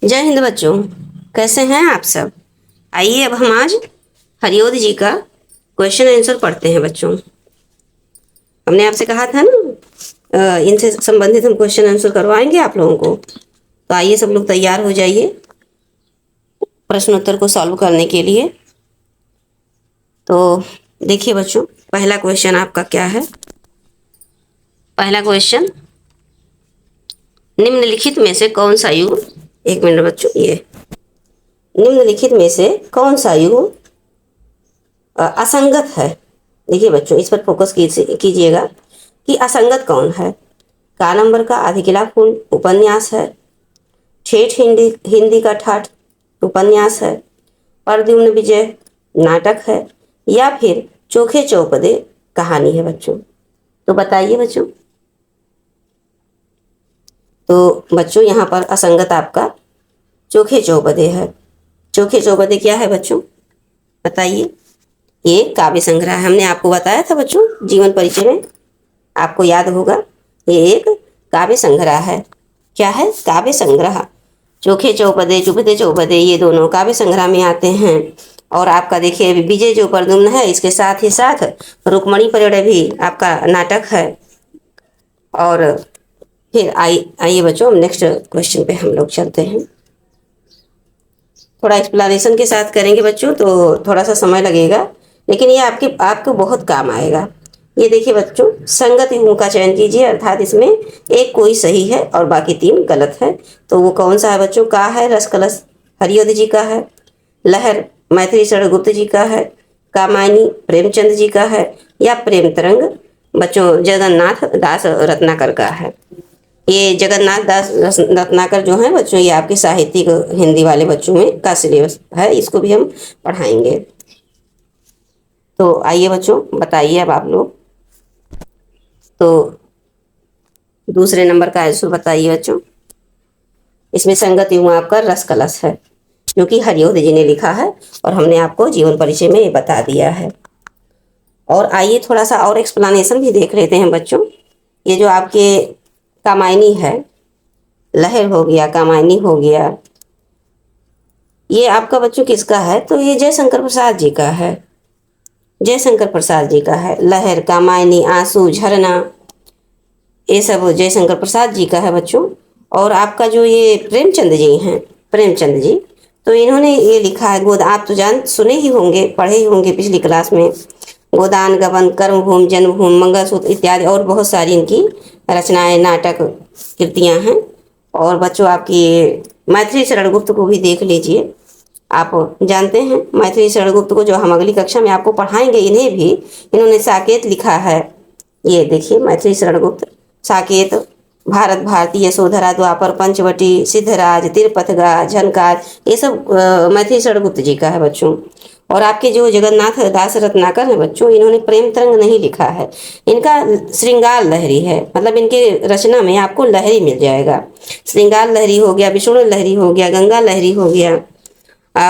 जय हिंद बच्चों, कैसे हैं आप सब। आइए अब हम आज हरिओध जी का क्वेश्चन आंसर पढ़ते हैं बच्चों। हमने आपसे कहा था ना, इनसे संबंधित हम क्वेश्चन आंसर करवाएंगे आप लोगों को। तो आइए सब लोग तैयार हो जाइए प्रश्नोत्तर को सॉल्व करने के लिए। तो देखिए बच्चों, पहला क्वेश्चन आपका क्या है। पहला क्वेश्चन, निम्नलिखित में से कौन सा युग, एक मिनट बच्चों, ये निम्नलिखित में से कौन सा युग असंगत है। देखिए बच्चों, इस पर फोकस कीजिएगा कि असंगत कौन है। का नंबर का अधिकिलापूर्ण उपन्यास है, ठेठ हिंदी हिंदी का ठाठ उपन्यास है, प्रद्युम्न विजय नाटक है, या फिर चोखे चौपदे कहानी है बच्चों। तो बताइए बच्चों। तो बच्चों यहाँ पर असंगत आपका चोखे चौपदे है। चोखे चौपदे क्या है बच्चों, बताइए। ये काव्य संग्रह है, हमने आपको बताया था बच्चों जीवन परिचय में, आपको याद होगा। ये एक काव्य संग्रह है। क्या है? काव्य संग्रह। चोखे चौपदे, चुपदे चौपदे, ये दोनों काव्य संग्रह में आते हैं। और आपका देखिए विजय जो प्रद्युम्न है, इसके साथ ही साथ रुक्मणी परिणय भी आपका नाटक है। और फिर आइए बच्चों, हम नेक्स्ट क्वेश्चन पे हम लोग चलते हैं। थोड़ा एक्सप्लेनेशन के साथ करेंगे बच्चों, तो थोड़ा सा समय लगेगा, लेकिन ये आपको बहुत काम आएगा। ये देखिए बच्चों, संगत युग्म का चयन कीजिए, अर्थात इसमें एक कोई सही है और बाकी तीन गलत है। तो वो कौन सा है बच्चों? का है रस कलश हरिओध जी का है, लहर मैथिली शरण गुप्त जी का है, कामायनी प्रेमचंद जी का है, या प्रेम तरंग बच्चों जगन्नाथ दास रत्नाकर का है। ये जगन्नाथ दास रत्नाकर जो है बच्चों, ये आपके साहित्यिक हिंदी वाले बच्चों में का सिलेबस है, इसको भी हम पढ़ाएंगे। तो आइए बच्चों, बताइए अब आप लोग। तो दूसरे नंबर का आंसर बताइए बच्चों। इसमें संगत युग्म आपका रस कलश है, जो कि हरिओध जी ने लिखा है, और हमने आपको जीवन परिचय में ये बता दिया है। और आइए थोड़ा सा और एक्सप्लेनेशन भी देख लेते हैं बच्चों। ये जो आपके कामायनी है, लहर हो गया, कामायनी हो गया, ये आपका बच्चों किसका है? तो ये जयशंकर प्रसाद जी का है। जयशंकर प्रसाद जी का है। लहर, कामायनी, आंसू, झरना, ये सब जयशंकर प्रसाद जी का है बच्चों। और आपका जो ये प्रेमचंद जी हैं, प्रेमचंद जी, तो इन्होंने ये लिखा है गोद, आप तो सुने ही होंगे, पढ़े ही होंगे पिछली क्लास में। गोदान, गबन, कर्मभूमि, जन्मभूमि, मंगलसूत्र इत्यादि और बहुत सारी इनकी रचनाएं, नाटक, कृतियां हैं। और बच्चों आपकी मैथिली शरण गुप्त को भी देख लीजिए। आप जानते हैं मैथिली शरण गुप्त को, जो हम अगली कक्षा में आपको पढ़ाएंगे, इन्हें भी इन्होंने साकेत लिखा है। ये देखिए मैथिली शरण गुप्त, साकेत, भारत भारती, यशोधरा, द्वापर, पंचवटी, सिद्धराज, तिरपथगा, झनकार, ये सब मैथिली शरण गुप्त जी का है बच्चों। और आपके जो जगन्नाथ दास रत्नाकर हैं बच्चों, इन्होंने प्रेम तरंग नहीं लिखा है, इनका श्रृंगार लहरी है। मतलब इनके रचना में आपको लहरी मिल जाएगा। श्रृंगार लहरी हो गया, विष्णु लहरी हो गया, गंगा लहरी हो गया,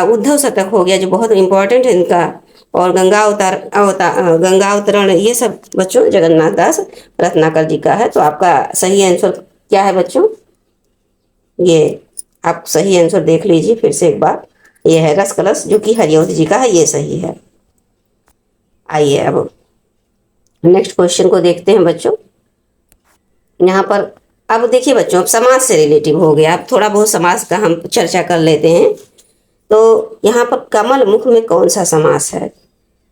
उद्धव शतक हो गया जो बहुत इंपॉर्टेंट है इनका, और गंगा अवतरण, ये सब बच्चों जगन्नाथ दास रत्नाकर जी का है। तो आपका सही आंसर क्या है बच्चों? ये आप सही आंसर देख लीजिए फिर से एक बार। ये है रस कलश, जो कि हरिओध जी का है, ये सही है। आइए अब नेक्स्ट क्वेश्चन को देखते हैं बच्चों। यहाँ पर अब देखिए बच्चों, अब समाज से रिलेटिव हो गया, अब थोड़ा बहुत समाज का हम चर्चा कर लेते हैं। तो यहाँ पर कमल मुख में कौन सा समास है?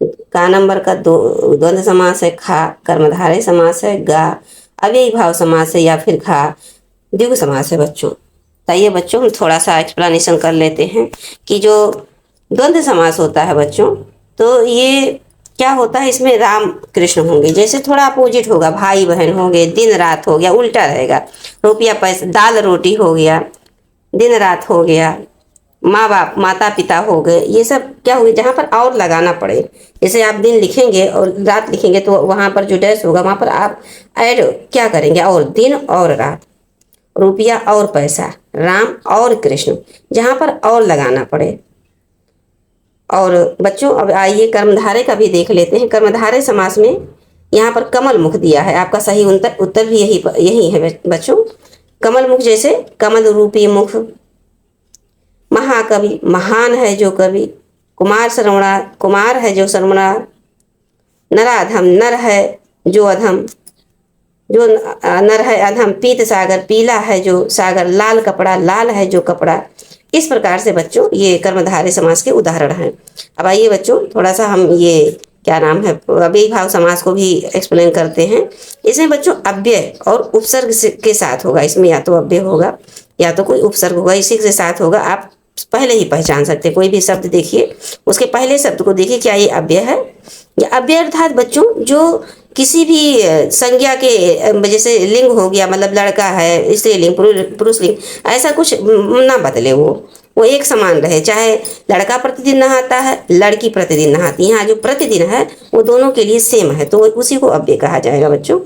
का नंबर का द्वंद्व समास है, खा कर्मधारय समास है, गा अव्ययी भाव समास है, या फिर खा द्विगु समास है बच्चों। ताइए बच्चों, हम थोड़ा सा एक्सप्लेनेशन कर लेते हैं कि जो द्वंद्व समास होता है बच्चों, तो ये क्या होता है, इसमें राम कृष्ण होंगे, जैसे थोड़ा अपोजिट होगा, भाई बहन होंगे, दिन रात हो गया, उल्टा रहेगा, रुपया पैसा, दाल रोटी हो गया, दिन रात हो गया, माँ बाप माता पिता हो गए, ये सब क्या हो गया, जहाँ पर और लगाना पड़े। जैसे आप दिन लिखेंगे और रात लिखेंगे, तो वहाँ पर जो डैश होगा वहाँ पर आप ऐड क्या करेंगे, और दिन और रात, रुपया और पैसा, राम और कृष्ण, जहाँ पर और लगाना पड़े। और बच्चों अब आइए कर्मधारय का भी देख लेते हैं। कर्मधारय समास में यहाँ पर कमल मुख दिया है, आपका सही उत्तर भी यही है बच्चों। कमल मुख जैसे कमल रूपी मुख, महाकवि, महान है जो कवि। कुमार श्रवणा, कुमार है जो श्रवणा। नराधम, नर है जो अधम, जो नर है अधम। पीत सागर, पीला है जो सागर। लाल कपड़ा, लाल है जो कपड़ा। इस प्रकार से बच्चों ये कर्मधारय समास के उदाहरण हैं। अब आइए बच्चों थोड़ा सा हम ये क्या नाम है अव्ययी भाव समास को भी एक्सप्लेन करते हैं। इसमें बच्चों अव्यय और उपसर्ग के साथ होगा। इसमें या तो अव्यय होगा या तो कोई उपसर्ग होगा, इसी के साथ होगा। आप पहले ही पहचान सकते हैं। कोई भी शब्द देखिए, उसके पहले शब्द को देखिए, क्या ये अव्यय है। या अव्यय अर्थात बच्चों जो किसी भी संज्ञा के जैसे लिंग हो गया, मतलब लड़का है, स्त्रीलिंग, पुरुष लिंग, ऐसा कुछ ना बदले, वो एक समान रहे। चाहे लड़का प्रतिदिन नहाता है, लड़की प्रतिदिन नहाती है, यहाँ जो प्रतिदिन है वो दोनों के लिए सेम है, तो उसी को अव्यय कहा जाएगा बच्चों।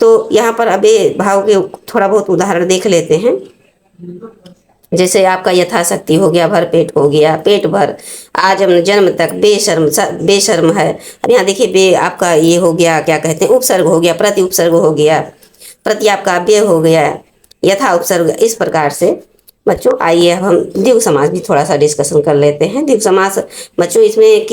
तो यहाँ पर अव्यय भाव के थोड़ा बहुत उदाहरण देख लेते हैं। जैसे आपका यथाशक्ति हो गया, भर पेट हो गया, पेट भर, आजम जन्म तक, बेशर्म, बेशर्म है। अब यहाँ देखिए बे आपका ये हो गया, क्या कहते हैं, उपसर्ग हो गया, प्रति उपसर्ग हो गया, प्रति आपका अव्यय हो गया, यथा उपसर्ग। इस प्रकार से बच्चों आइए हम द्विगु समास भी थोड़ा सा डिस्कशन कर लेते हैं। द्विगु समास बच्चों इसमें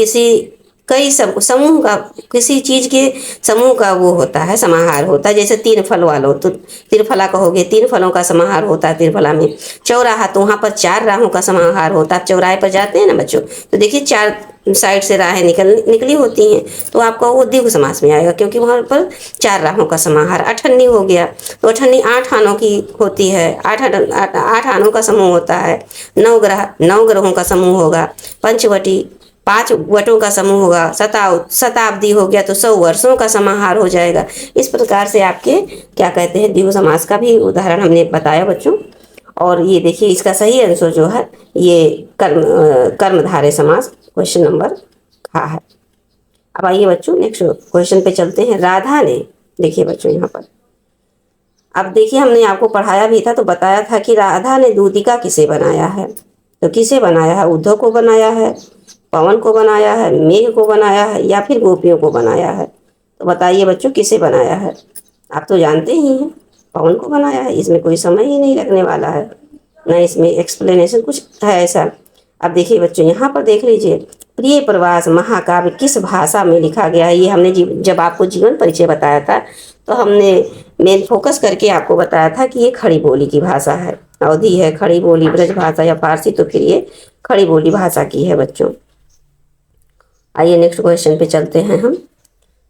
कई समूह का, किसी चीज के समूह का वो होता है, समाहार होता है। जैसे तीन फल वालों, तो त्रिफला कहोगे, तीन फलों का समाहार होता है त्रिफला में। चौराहा, तो वहाँ पर चार राहों का समाहार होता है। आप चौराहे पर जाते हैं ना बच्चों, तो देखिए चार साइड से राहें निकली होती हैं, तो आपका वो द्विगु समास में आएगा, क्योंकि वहाँ पर चार राहों का समाहार। अठन्नी हो गया, तो अठन्नी 8 आनों की होती है, 8 आनों का समूह होता है। 9 ग्रहों का समूह होगा। पंचवटी, 5 वटों का समूह होगा। शताब्दी हो गया, तो 100 वर्षों का समाहार हो जाएगा। इस प्रकार से आपके क्या कहते हैं द्विगु समास का भी उदाहरण हमने बताया बच्चों। और ये देखिए इसका सही आंसर जो है ये कर्मधारय समास क्वेश्चन नंबर है। अब आइए बच्चों नेक्स्ट क्वेश्चन पे चलते हैं। राधा ने, देखिए बच्चों यहाँ पर, अब देखिए हमने आपको पढ़ाया भी था, तो बताया था कि राधा ने दूतिका किसे बनाया है। तो किसे बनाया है? उद्धव को बनाया है, पवन को बनाया है, मेघ को बनाया है, या फिर गोपियों को बनाया है। तो बताइए बच्चों किसे बनाया है? आप तो जानते ही हैं, पवन को बनाया है। इसमें कोई समय ही नहीं लगने वाला है, ना इसमें एक्सप्लेनेशन कुछ है ऐसा। अब देखिए बच्चों यहाँ पर देख लीजिए, प्रिय प्रवास महाकाव्य किस भाषा में लिखा गया है। ये हमने जब आपको जीवन परिचय बताया था, तो हमने मेन फोकस करके आपको बताया था कि ये खड़ी बोली की भाषा है। अवधी है, खड़ी बोली, ब्रज भाषा या फारसी, तो फिर ये खड़ी बोली भाषा की है बच्चों। आइए नेक्स्ट क्वेश्चन पे चलते हैं हम।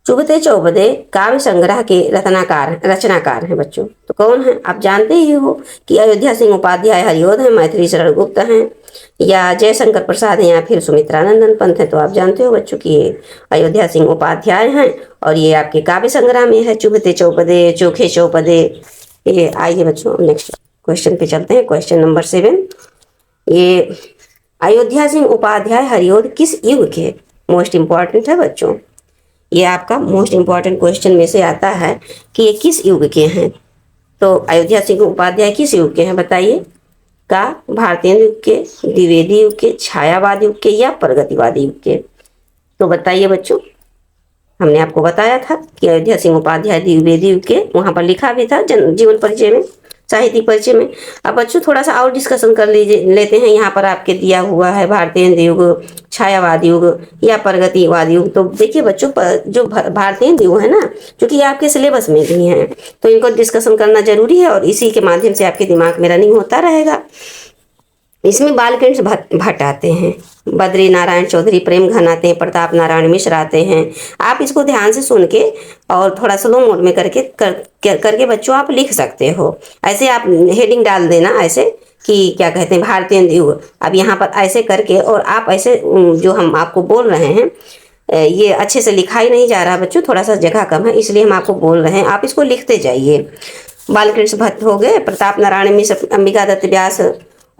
चुभते चौबदे काव्य संग्रह के रचनाकार हैं बच्चों। तो कौन है? आप जानते ही हो कि अयोध्या सिंह उपाध्याय हरिओध हैं, मैथिली शरण गुप्त हैं, या जयशंकर प्रसाद हैं, या फिर सुमित्रानंदन पंत हैं। तो आप जानते हो बच्चों कि ये अयोध्या सिंह उपाध्याय हैं, और ये आपके काव्य संग्रह में है, चुभते चौपदे, चोखे चौपदे। ये आइए बच्चों नेक्स्ट क्वेश्चन पे चलते हैं, क्वेश्चन नंबर 7। ये अयोध्या सिंह उपाध्याय हरिओध किस युग के? मोस्ट इंपॉर्टेंट है बच्चों, ये आपका मोस्ट इंपॉर्टेंट क्वेश्चन में से आता है कि ये किस युग के हैं। तो अयोध्या सिंह उपाध्याय किस युग के हैं बताइए? का भारतीय युग के, द्विवेदी युग के, छायावाद युग के, या प्रगतिवादी युग के? तो बताइए बच्चों, हमने आपको बताया था कि अयोध्या सिंह उपाध्याय द्विवेदी युग के, वहां पर लिखा भी था जीवन परिचय में, साहित्यिक परिचय में। अब बच्चों थोड़ा सा और डिस्कशन कर लेते हैं। यहाँ पर आपके दिया हुआ है भारतीय युग, छायावाद युग, या प्रगतिवाद युग। तो देखिए बच्चों, जो भारतीय युग है ना, क्योंकि ये आपके सिलेबस में भी हैं, तो इनको डिस्कशन करना जरूरी है, और इसी के माध्यम से आपके दिमाग में रनिंग होता रहेगा। इसमें बालकृष्ण भट्ट आते हैं, बद्री नारायण चौधरी प्रेम घन आते हैं, प्रताप नारायण मिश्र आते हैं। आप इसको ध्यान से सुन के और थोड़ा स्लो मोड में करके बच्चों आप लिख सकते हो। ऐसे आप हेडिंग डाल देना ऐसे कि क्या कहते हैं भारतीय युग। अब यहाँ पर ऐसे करके, और आप ऐसे जो हम आपको बोल रहे हैं, ये अच्छे से लिखा ही नहीं जा रहा बच्चों, थोड़ा सा जगह कम है, इसलिए हम आपको बोल रहे हैं, आप इसको लिखते जाइए। बालकृष्ण भट्ट हो गए, प्रताप नारायण मिश्र, अंबिका दत्त व्यास,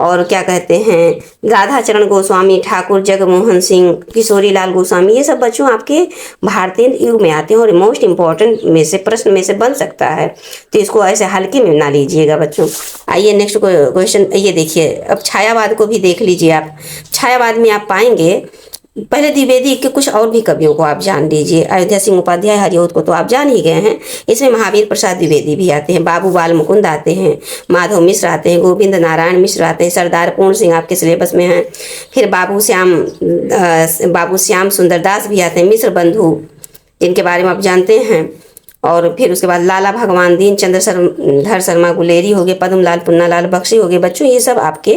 और क्या कहते हैं राधा चरण गोस्वामी, ठाकुर जगमोहन सिंह, किशोरी लाल गोस्वामी, ये सब बच्चों आपके भारतीय युग में आते हैं, और मोस्ट इंपॉर्टेंट में से प्रश्न में से बन सकता है। तो इसको ऐसे हल्के में ना लीजिएगा बच्चों। आइए नेक्स्ट क्वेश्चन, ये देखिए, अब छायावाद को भी देख लीजिए आप। छायावाद में आप पाएंगे पहले द्विवेदी के कुछ और भी कवियों को आप जान लीजिए। अयोध्या सिंह उपाध्याय हरिऔध को तो आप जान ही गए हैं। इसमें महावीर प्रसाद द्विवेदी भी आते हैं, बाबू बाल मुकुंद आते हैं, माधव मिश्र आते हैं, गोविंद नारायण मिश्र आते हैं, सरदार पूर्ण सिंह आपके सिलेबस में हैं। फिर बाबू श्याम सुंदरदास भी आते हैं, मिश्र बंधु जिनके बारे में आप जानते हैं। और फिर उसके बाद लाला भगवान दीन चंद्र शर्मा गुलेरी हो गए, पद्मलाल पुन्नालाल बख्शी हो गए। बच्चों ये सब आपके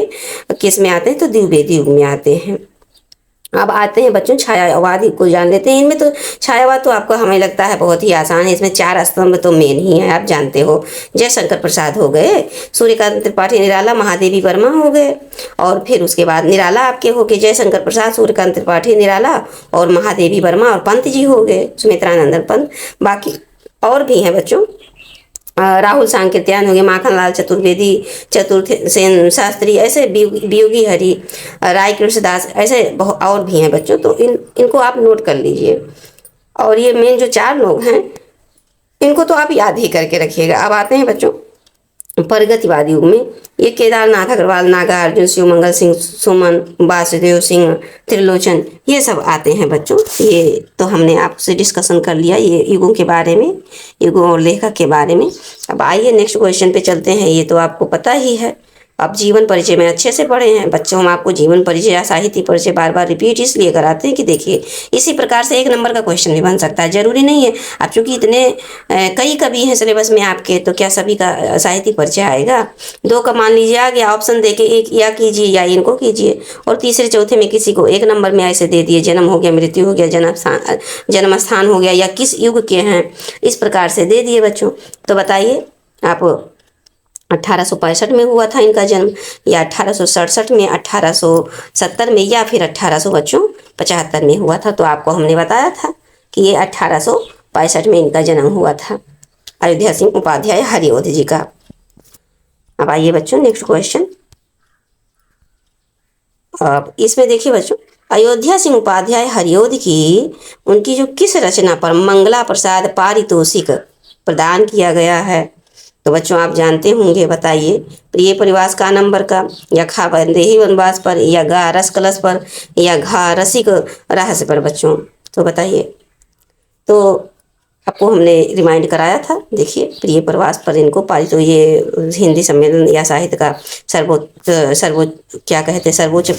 किस में आते हैं? तो द्विवेदी युग में आते हैं। अब आते हैं बच्चों छायावाद को जान लेते हैं। इनमें तो छायावाद तो आपको हमें लगता है बहुत ही आसान है। इसमें 4 स्तंभ तो मेन ही है, आप जानते हो। जयशंकर प्रसाद हो गए, सूर्यकांत त्रिपाठी निराला, महादेवी वर्मा हो गए। और फिर उसके बाद निराला आपके हो गए जयशंकर प्रसाद, सूर्यकांत त्रिपाठी निराला और महादेवी वर्मा, और पंत जी हो गए सुमित्रानंदन पंत। बाकी और भी हैं बच्चों, राहुल सांकृत्यायन हो गए, माखनलाल चतुर्वेदी, चतुर्थ सेन शास्त्री, ऐसे वियोगी हरि, राय कृष्णदास, ऐसे बहुत और भी हैं बच्चों। तो इनको आप नोट कर लीजिए। और ये मेन जो 4 लोग हैं इनको तो आप याद ही करके रखिएगा। अब आते हैं बच्चों प्रगतिवादी युग में। ये केदारनाथ अग्रवाल, नागार्जुन, शिव मंगल सिंह, सुमन, वासुदेव सिंह, त्रिलोचन, ये सब आते हैं बच्चों। ये तो हमने आपसे डिस्कशन कर लिया ये युगों के बारे में, युगों और लेखक के बारे में। अब आइए नेक्स्ट क्वेश्चन पे चलते हैं। ये तो आपको पता ही है, आप जीवन परिचय में अच्छे से पढ़े हैं बच्चों। हम आपको जीवन परिचय या साहित्य परिचय बार बार रिपीट इसलिए कराते हैं कि देखिए इसी प्रकार से 1 नंबर का क्वेश्चन भी बन सकता है। जरूरी नहीं है आप चूंकि इतने कई कवि हैं सिलेबस में आपके, तो क्या सभी का साहित्य परिचय आएगा? 2 का मान लीजिए आ गया, ऑप्शन दे के एक या कीजिए या इनको कीजिए। और तीसरे चौथे में किसी को 1 नंबर में ऐसे दे दिए, जन्म हो गया, मृत्यु हो गया, जन्म स्थान हो गया, या किस युग के हैं, इस प्रकार से दे दिए बच्चों। तो बताइए आप 1865 में हुआ था इनका जन्म, या 1867 में, 1870 में, या फिर 1875 में हुआ था। तो आपको हमने बताया था कि ये 1865 में इनका जन्म हुआ था, अयोध्या सिंह उपाध्याय हरिऔध जी का। अब आइए बच्चों नेक्स्ट क्वेश्चन। अब इसमें देखिए बच्चों, अयोध्या सिंह उपाध्याय हरिऔध की उनकी जो किस रचना पर मंगला प्रसाद पारितोषिक प्रदान किया गया है? तो बच्चों आप जानते होंगे, बताइए। प्रिय परिवास का नंबर का, या खा बंदेही वनवास पर, या गा रस कलश पर, या घा रसिक रहस्य पर बच्चों? तो बताइए। तो आपको हमने रिमाइंड कराया था, देखिए प्रिय प्रवास पर इनको पारित, तो ये हिंदी सम्मेलन या साहित्य का सर्वोच्च क्या कहते हैं, सर्वोच्च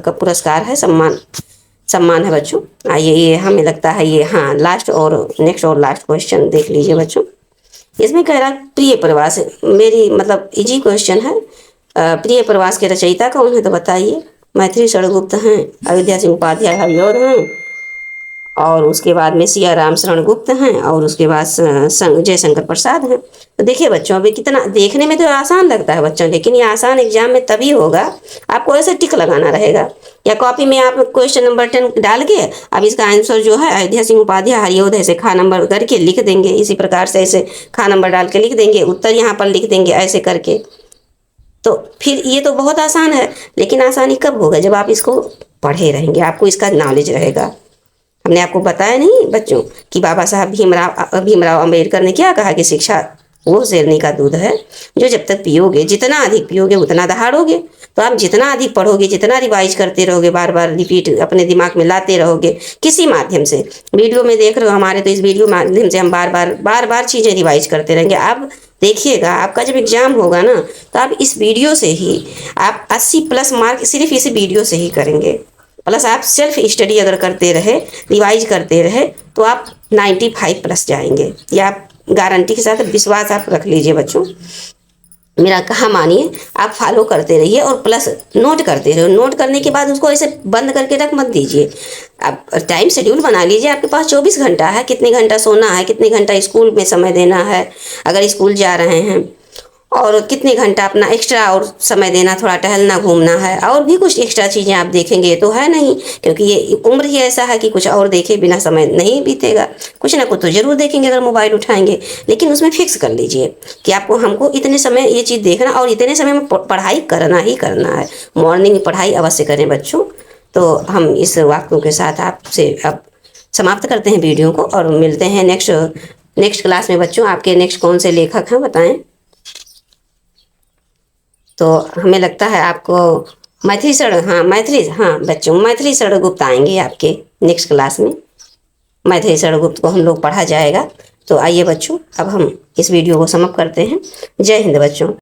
पुरस्कार है, सम्मान है बच्चों। आइए ये हमें लगता है ये, हाँ लास्ट और नेक्स्ट और लास्ट क्वेश्चन देख लीजिए बच्चों। इसमें कह रहा प्रिय प्रवास, मेरी मतलब इजी क्वेश्चन है। प्रिय प्रवास के रचयिता कौन है? तो बताइए। मैथिली शरण गुप्त हैं, अयोध्या सिंह उपाध्याय हरिऔध हैं, और उसके बाद में सिया राम शरण गुप्त हैं, और उसके बाद जयशंकर प्रसाद हैं। तो देखिए बच्चों, अभी कितना देखने में तो आसान लगता है बच्चों, लेकिन ये आसान एग्जाम में तभी होगा, आपको ऐसे टिक लगाना रहेगा, या कॉपी में आप क्वेश्चन नंबर 10 डाल के अब इसका आंसर जो है अयोध्या सिंह उपाध्याय हरिऔध ऐसे खा नंबर करके लिख देंगे। इसी प्रकार से ऐसे खा नंबर डाल के लिख देंगे, उत्तर यहाँ पर लिख देंगे ऐसे करके। तो फिर ये तो बहुत आसान है, लेकिन आसानी कब होगा? जब आप इसको पढ़े रहेंगे, आपको इसका नॉलेज रहेगा। हमने आपको बताया नहीं बच्चों कि बाबा साहब भीमराव अम्बेडकर ने क्या कहा कि शिक्षा वो शेरनी का दूध है जो जब तक पियोगे, जितना अधिक पियोगे उतना दहाड़ोगे। तो आप जितना अधिक पढ़ोगे, जितना रिवाइज करते रहोगे, बार बार रिपीट अपने दिमाग में लाते रहोगे, किसी माध्यम से, वीडियो में देख रहे हो हमारे, तो इस वीडियो माध्यम से हम बार बार चीज़ें रिवाइज करते रहेंगे। आप देखिएगा, आपका जब एग्जाम होगा ना, तो आप इस वीडियो से ही आप 80+ मार्क सिर्फ इस वीडियो से ही करेंगे। प्लस आप सेल्फ स्टडी अगर करते रहे, रिवाइज करते रहे, तो आप 95+ जाएंगे। या आप गारंटी के साथ विश्वास आप रख लीजिए बच्चों, मेरा कहा मानिए, आप फॉलो करते रहिए और प्लस नोट करते रहिए। नोट करने के बाद उसको ऐसे बंद करके रख मत दीजिए। आप टाइम शेड्यूल बना लीजिए, आपके पास 24 घंटा है, कितने घंटा सोना है, कितने घंटा स्कूल में समय देना है अगर स्कूल जा रहे हैं, और कितने घंटा अपना एक्स्ट्रा और समय देना, थोड़ा टहलना घूमना है, और भी कुछ एक्स्ट्रा चीज़ें आप देखेंगे। ये तो है नहीं, क्योंकि ये उम्र ही ऐसा है कि कुछ और देखे बिना समय नहीं बीतेगा। कुछ ना कुछ तो जरूर देखेंगे अगर मोबाइल उठाएंगे, लेकिन उसमें फिक्स कर लीजिए कि आपको हमको इतने समय ये चीज़ देखना और इतने समय में पढ़ाई करना ही करना है। मॉर्निंग में पढ़ाई अवश्य करें बच्चों। तो हम इस वाक्यों के साथ आपसे अब समाप्त करते हैं वीडियो को, और मिलते हैं नेक्स्ट क्लास में बच्चों। आपके नेक्स्ट कौन से लेखक हैं बताएं। तो हमें लगता है आपको मैथिली शरण, हाँ मैथिली, हाँ बच्चों मैथिली शरण गुप्त आएंगे आपके नेक्स्ट क्लास में। मैथिली शरण गुप्त को हम लोग पढ़ा जाएगा। तो आइए बच्चों, अब हम इस वीडियो को समाप्त करते हैं। जय हिंद बच्चों।